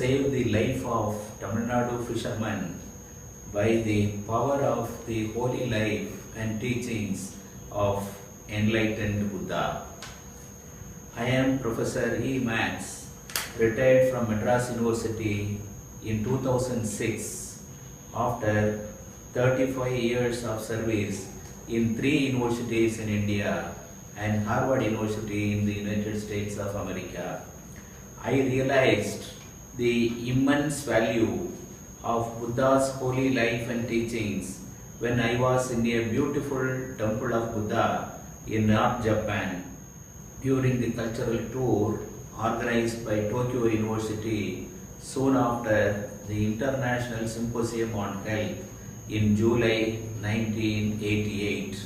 save the life of Tamil Nadu fishermen by the power of the holy life and teachings of enlightened Buddha. I am Professor E. Max, retired from Madras University in 2006 after 35 years of service in 3 universities in India and Harvard University in the United States of America. I realized the immense value of Buddha's holy life and teachings when I was in a beautiful temple of Buddha in North Japan during the cultural tour organized by Tokyo University soon after the International Symposium on Health in July 1988.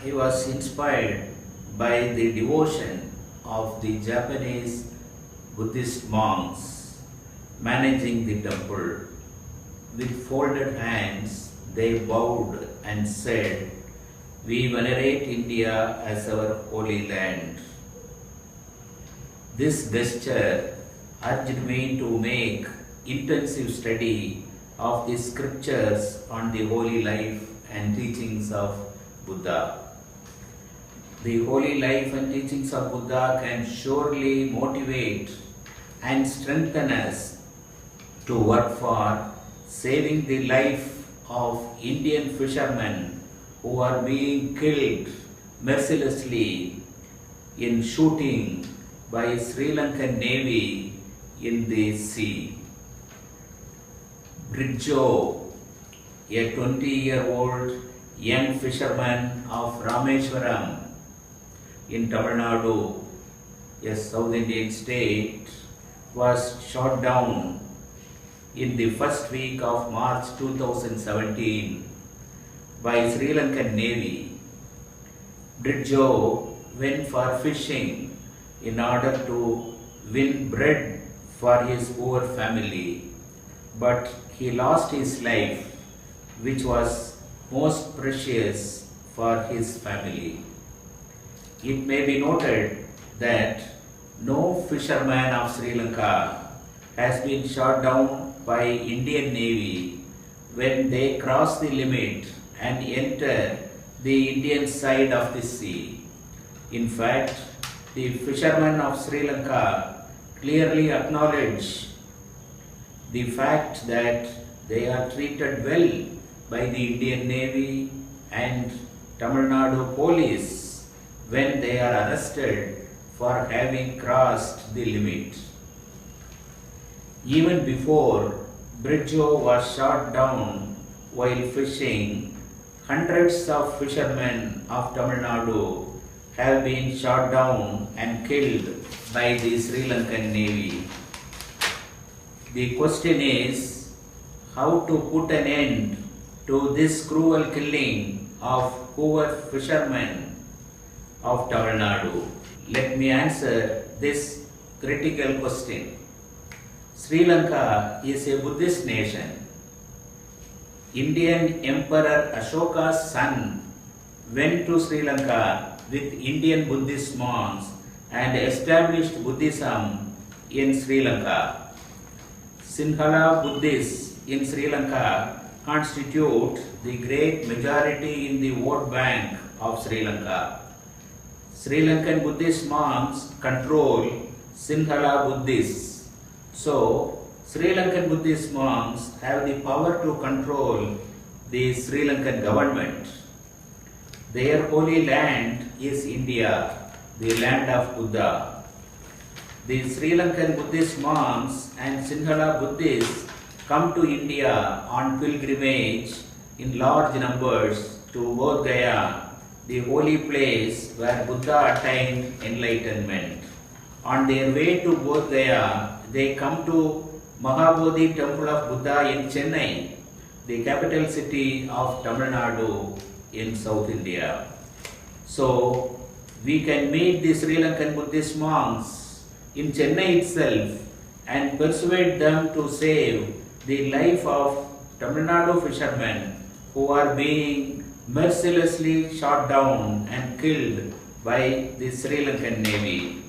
I was inspired by the devotion of the Japanese Buddhist monks managing the temple. With folded hands, they bowed and said, "We venerate India as our holy land." This gesture urged me to make intensive study of the scriptures on the holy life and teachings of Buddha. The holy life and teachings of Buddha can surely motivate and strengthen us to work for saving the life of Indian fishermen who are being killed mercilessly in shooting by Sri Lankan Navy in the sea. Bridjo, a 20-year-old young fisherman of Rameswaram in Tamil Nadu, a South Indian state, was shot down in the first week of March 2017 by Sri Lankan Navy. Bridjo went for fishing in order to win bread for his poor family, but he lost his life, which was most precious for his family. It may be noted that no fisherman of Sri Lanka has been shot down by Indian Navy when they cross the limit and enter the Indian side of the sea. In fact, the fishermen of Sri Lanka clearly acknowledge the fact that they are treated well by the Indian Navy and Tamil Nadu police when they are arrested for having crossed the limit. Even before Bridjo was shot down while fishing, hundreds of fishermen of Tamil Nadu have been shot down and killed by the Sri Lankan Navy. The question is how to put an end to this cruel killing of poor fishermen of Tamil Nadu. Let me answer this critical question. Sri Lanka is a Buddhist nation. Indian Emperor Ashoka's son went to Sri Lanka with Indian Buddhist monks and established Buddhism in Sri Lanka. Sinhala Buddhists in Sri Lanka constitute the great majority in the vote bank of Sri Lanka. Sri Lankan Buddhist monks control Sinhala Buddhists. So, Sri Lankan Buddhist monks have the power to control the Sri Lankan government. Their holy land is India, the land of Buddha. The Sri Lankan Buddhist monks and Sinhala Buddhists come to India on pilgrimage in large numbers to Bodh Gaya, the holy place where Buddha attained enlightenment. On their way to Bodh Gaya, they come to Mahabodhi Temple of Buddha in Chennai, the capital city of Tamil Nadu in South India. So, we can meet the Sri Lankan Buddhist monks in Chennai itself and persuade them to save the life of Tamil Nadu fishermen who are being mercilessly shot down and killed by the Sri Lankan Navy.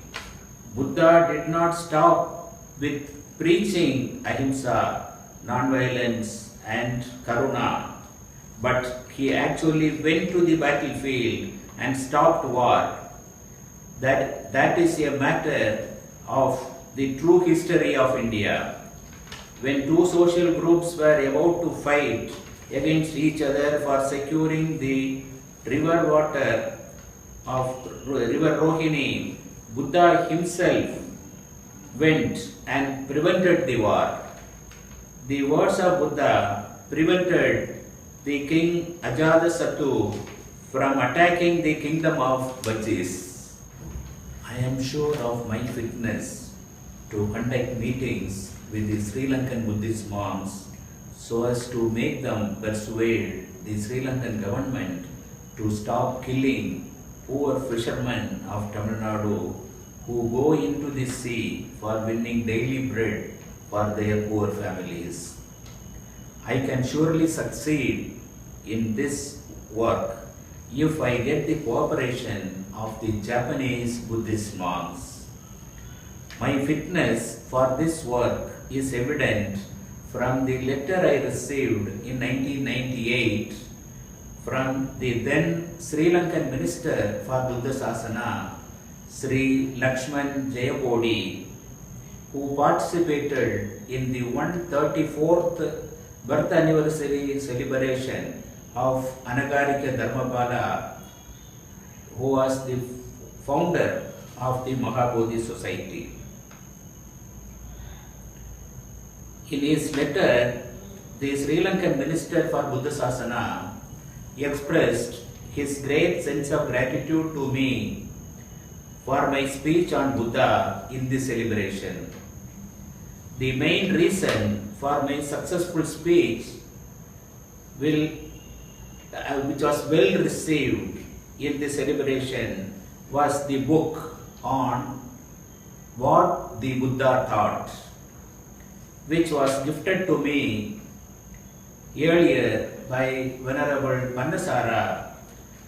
Buddha did not stop with preaching ahimsa, non-violence and karuna, but he actually went to the battlefield and stopped war. That is a matter of the true history of India. When two social groups were about to fight against each other for securing the river water of river Rohini, Buddha himself went and prevented the war. The words of Buddha prevented the king Ajatasattu from attacking the kingdom of Bajis. I am sure of my fitness to conduct meetings with the Sri Lankan Buddhist monks so as to make them persuade the Sri Lankan government to stop killing poor fishermen of Tamil Nadu who go into the sea for winning daily bread for their poor families. I can surely succeed in this work if I get the cooperation of the Japanese Buddhist monks. My fitness for this work is evident from the letter I received in 1998 from the then Sri Lankan Minister for Buddha Sasana, Sri Lakshman Jayapodi, who participated in the 134th birth anniversary celebration of Anagarika Dharmapala, who was the founder of the Mahabodhi Society. In his letter, the Sri Lankan Minister for Buddha Sasana expressed his great sense of gratitude to me for my speech on Buddha in this celebration. The main reason for my successful speech, which was well received in the celebration, was the book on what the Buddha taught, which was gifted to me earlier by Venerable Pannasara,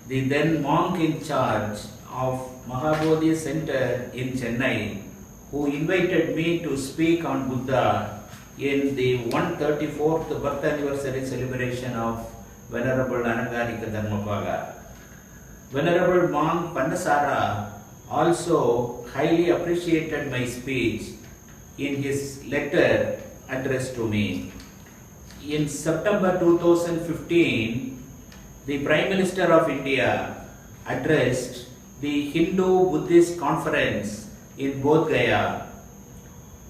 the then monk in charge of Mahabodhi Center in Chennai, who invited me to speak on Buddha in the 134th birth anniversary celebration of Venerable Anagarika Dharmapala. Venerable monk Pannasara also highly appreciated my speech in his letter addressed to me. In September 2015, the Prime Minister of India addressed the Hindu-Buddhist conference in Bodh Gaya,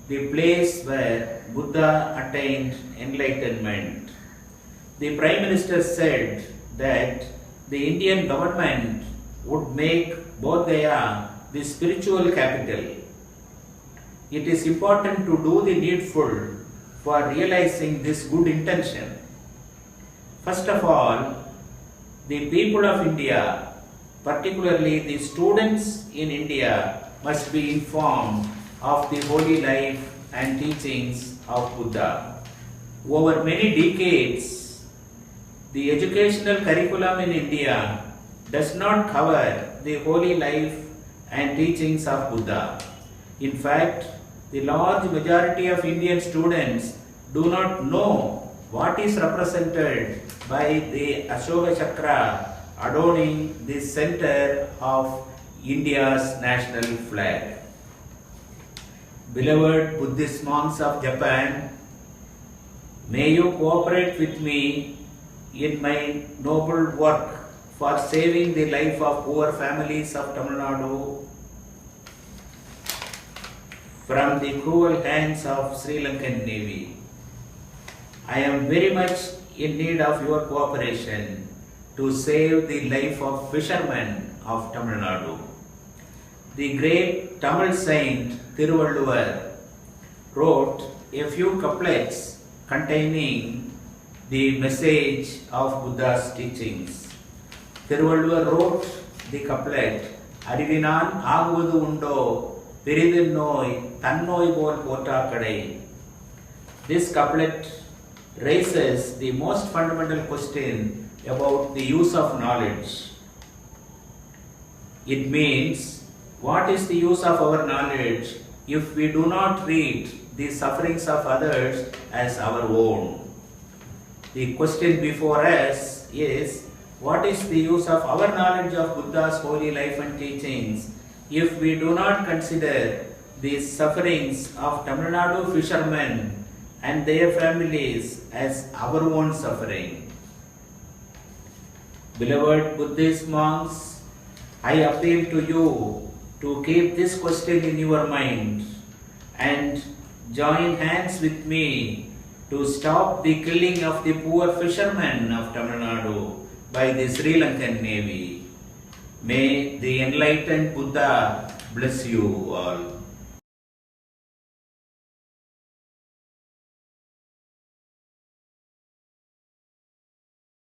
the place where Buddha attained enlightenment. The Prime Minister said that the Indian government would make Bodh Gaya the spiritual capital. It is important to do the needful for realizing this good intention. First of all, the people of India, particularly the students in India, must be informed of the holy life and teachings of Buddha. Over many decades, the educational curriculum in India does not cover the holy life and teachings of Buddha. In fact, the large majority of Indian students do not know what is represented by the Ashoka Chakra adorning the center of India's national flag. Beloved Buddhist monks of Japan, may you cooperate with me in my noble work for saving the life of poor families of Tamil Nadu from the cruel hands of Sri Lankan Navy. I am very much in need of your cooperation to save the life of fishermen of Tamil Nadu. The great Tamil saint Thiruvalluvar wrote a few couplets containing the message of Buddha's teachings. Thiruvalluvar wrote the couplet, Arivinan Aguvadu Undo Piridin Noi Tannoi Bol Pota Kadai. This couplet raises the most fundamental question about the use of knowledge. It means, what is the use of our knowledge if we do not read the sufferings of others as our own. The question before us is, what is the use of our knowledge of Buddha's holy life and teachings if we do not consider the sufferings of Tamil Nadu fishermen and their families as our own suffering? Beloved Buddhist monks, I appeal to you to keep this question in your mind and join hands with me to stop the killing of the poor fishermen of Tamil Nadu by the Sri Lankan Navy. May the enlightened Buddha bless you all.